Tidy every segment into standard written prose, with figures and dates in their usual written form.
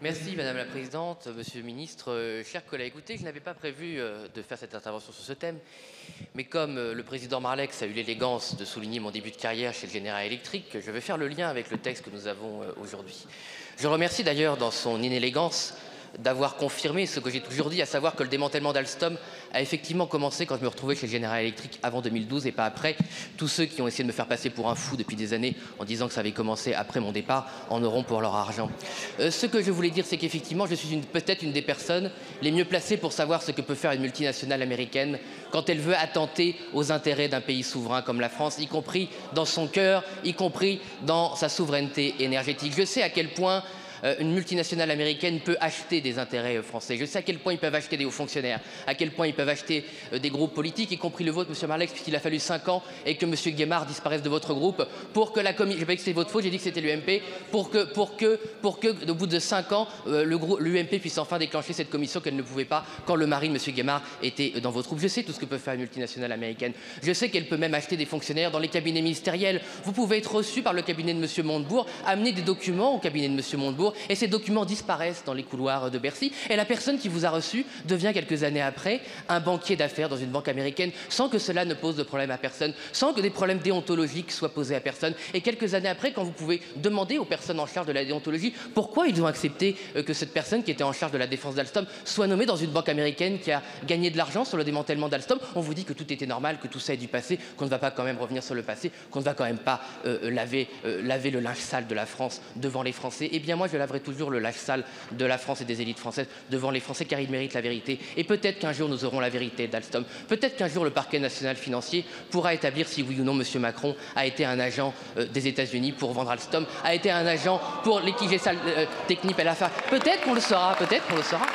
Merci Madame la Présidente, Monsieur le Ministre, chers collègues. Écoutez, je n'avais pas prévu de faire cette intervention sur ce thème, mais comme le Président Marlex a eu l'élégance de souligner mon début de carrière chez le General Electric, je vais faire le lien avec le texte que nous avons aujourd'hui. Je remercie d'ailleurs dans son inélégance d'avoir confirmé ce que j'ai toujours dit, à savoir que le démantèlement d'Alstom a effectivement commencé quand je me retrouvais chez le General Electric avant 2012 et pas après. Tous ceux qui ont essayé de me faire passer pour un fou depuis des années en disant que ça avait commencé après mon départ en auront pour leur argent. Ce que je voulais dire, c'est qu'effectivement, je suis peut-être une des personnes les mieux placées pour savoir ce que peut faire une multinationale américaine quand elle veut attenter aux intérêts d'un pays souverain comme la France, y compris dans son cœur, y compris dans sa souveraineté énergétique. Je sais à quel point une multinationale américaine peut acheter des intérêts français. Je sais à quel point ils peuvent acheter des hauts fonctionnaires, à quel point ils peuvent acheter des groupes politiques, y compris le vôtre, M. Marlex, puisqu'il a fallu 5 ans et que M. Guémard disparaisse de votre groupe pour que la commission... Je n'ai pas dit que c'était votre faute, j'ai dit que c'était l'UMP, pour que, au bout de 5 ans, l'UMP puisse enfin déclencher cette commission qu'elle ne pouvait pas quand le mari de M. Guémard était dans votre groupe. Je sais tout ce que peut faire une multinationale américaine. Je sais qu'elle peut même acheter des fonctionnaires dans les cabinets ministériels. Vous pouvez être reçu par le cabinet de M. Montebourg, amener des documents au cabinet de M. Montebourg, et ces documents disparaissent dans les couloirs de Bercy, et la personne qui vous a reçu devient quelques années après un banquier d'affaires dans une banque américaine, sans que cela ne pose de problème à personne, sans que des problèmes déontologiques soient posés à personne. Et quelques années après, quand vous pouvez demander aux personnes en charge de la déontologie pourquoi ils ont accepté que cette personne qui était en charge de la défense d'Alstom soit nommée dans une banque américaine qui a gagné de l'argent sur le démantèlement d'Alstom, on vous dit que tout était normal, que tout ça est du passé, qu'on ne va pas quand même revenir sur le passé, qu'on ne va quand même pas laver le linge sale de la France devant les Français. Eh bien moi je laverai toujours le linge sale de la France et des élites françaises devant les Français, car ils méritent la vérité. Et peut-être qu'un jour nous aurons la vérité d'Alstom. Peut-être qu'un jour le parquet national financier pourra établir si oui ou non M. Macron a été un agent des États-Unis pour vendre Alstom, a été un agent pour liquider Technip et l'affaire. Peut-être qu'on le saura, peut-être qu'on le saura.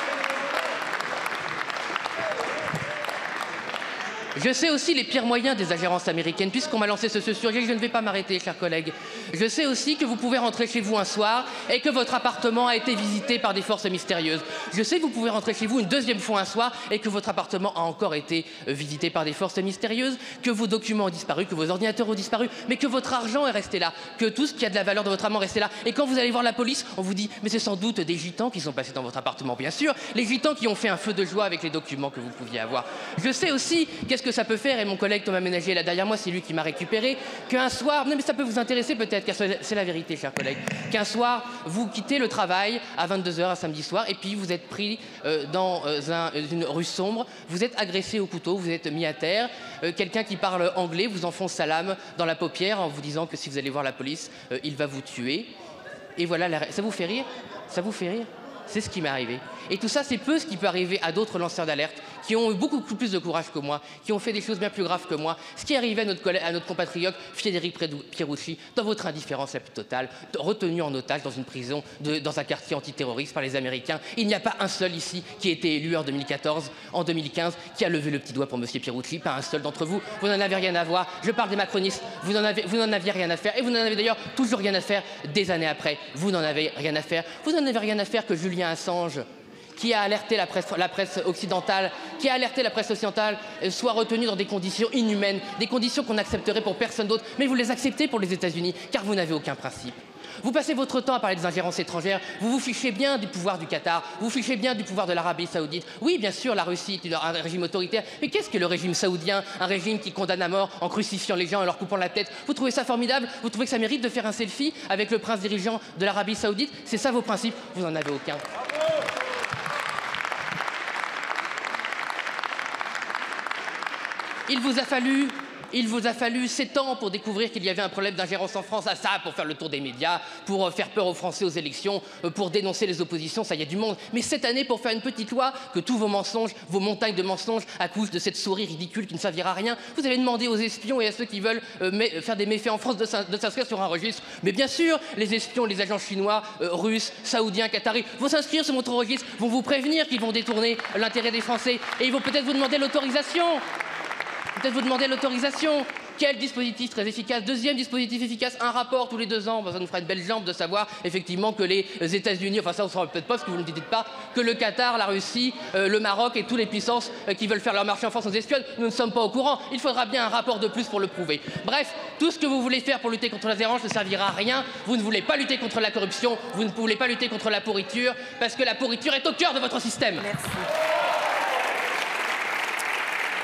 Je sais aussi les pires moyens des ingérences américaines, puisqu'on m'a lancé ce sujet, je ne vais pas m'arrêter, chers collègues. Je sais aussi que vous pouvez rentrer chez vous un soir et que votre appartement a été visité par des forces mystérieuses. Je sais que vous pouvez rentrer chez vous une deuxième fois un soir et que votre appartement a encore été visité par des forces mystérieuses, que vos documents ont disparu, que vos ordinateurs ont disparu, mais que votre argent est resté là, que tout ce qui a de la valeur de votre argent est resté là. Et quand vous allez voir la police, on vous dit « mais c'est sans doute des gitans qui sont passés dans votre appartement ». Bien sûr, les gitans qui ont fait un feu de joie avec les documents que vous pouviez avoir. Je sais aussi qu'est-ce que ça peut faire, et mon collègue Thomas Ménager là derrière moi, c'est lui qui m'a récupéré, qu'un soir, non mais ça peut vous intéresser peut-être, car c'est la vérité, chers collègues, qu'un soir, vous quittez le travail à 22 h un samedi soir, et puis vous êtes pris dans une rue sombre, vous êtes agressé au couteau, vous êtes mis à terre, quelqu'un qui parle anglais vous enfonce sa lame dans la paupière en vous disant que si vous allez voir la police, il va vous tuer. Et voilà, ça vous fait rire? Ça vous fait rire? C'est ce qui m'est arrivé. Et tout ça, c'est peu ce qui peut arriver à d'autres lanceurs d'alerte qui ont eu beaucoup plus de courage que moi, qui ont fait des choses bien plus graves que moi. Ce qui est arrivé à notre compatriote Frédéric Pierucci, dans votre indifférence la plus totale, retenu en otage dans une prison, dans un quartier antiterroriste par les Américains. Il n'y a pas un seul ici qui a été élu en 2014, en 2015, qui a levé le petit doigt pour M. Pierucci. Pas un seul d'entre vous. Vous n'en avez rien à voir. Je parle des macronistes. Vous n'en aviez rien à faire. Et vous n'en avez d'ailleurs toujours rien à faire des années après. Vous n'en avez rien à faire. Vous n'en avez rien à faire que Julien Assange, qui a alerté la presse occidentale, soit retenu dans des conditions inhumaines, des conditions qu'on n'accepterait pour personne d'autre, mais vous les acceptez pour les États-Unis, car vous n'avez aucun principe. Vous passez votre temps à parler des ingérences étrangères, vous vous fichez bien du pouvoir du Qatar, vous vous fichez bien du pouvoir de l'Arabie Saoudite. Oui, bien sûr, la Russie est un régime autoritaire, mais qu'est-ce que le régime saoudien? Un régime qui condamne à mort en crucifiant les gens et leur coupant la tête. Vous trouvez ça formidable? Vous trouvez que ça mérite de faire un selfie avec le prince dirigeant de l'Arabie Saoudite? C'est ça vos principes? Vous n'en avez aucun. Il vous a fallu 7 ans pour découvrir qu'il y avait un problème d'ingérence en France, à ça, pour faire le tour des médias, pour faire peur aux Français aux élections, pour dénoncer les oppositions, ça y a du monde. Mais 7 années pour faire une petite loi, que tous vos mensonges, vos montagnes de mensonges accouchent de cette souris ridicule qui ne servira à rien. Vous avez demandé aux espions et à ceux qui veulent faire des méfaits en France de s'inscrire sur un registre. Mais bien sûr, les espions, les agents chinois, russes, saoudiens, qataris vont s'inscrire sur votre registre, vont vous prévenir qu'ils vont détourner l'intérêt des Français et ils vont peut-être vous demander l'autorisation. Peut-être vous demander l'autorisation. Quel dispositif très efficace. Deuxième dispositif efficace, un rapport tous les 2 ans. Ça nous fera une belle jambe de savoir effectivement que les États-Unis, enfin ça on ne saura peut-être pas parce que vous ne dites pas, que le Qatar, la Russie, le Maroc et toutes les puissances qui veulent faire leur marché en France nous espionnent. Nous ne sommes pas au courant. Il faudra bien un rapport de plus pour le prouver. Bref, tout ce que vous voulez faire pour lutter contre la dérange ne servira à rien. Vous ne voulez pas lutter contre la corruption, vous ne voulez pas lutter contre la pourriture, parce que la pourriture est au cœur de votre système. Merci.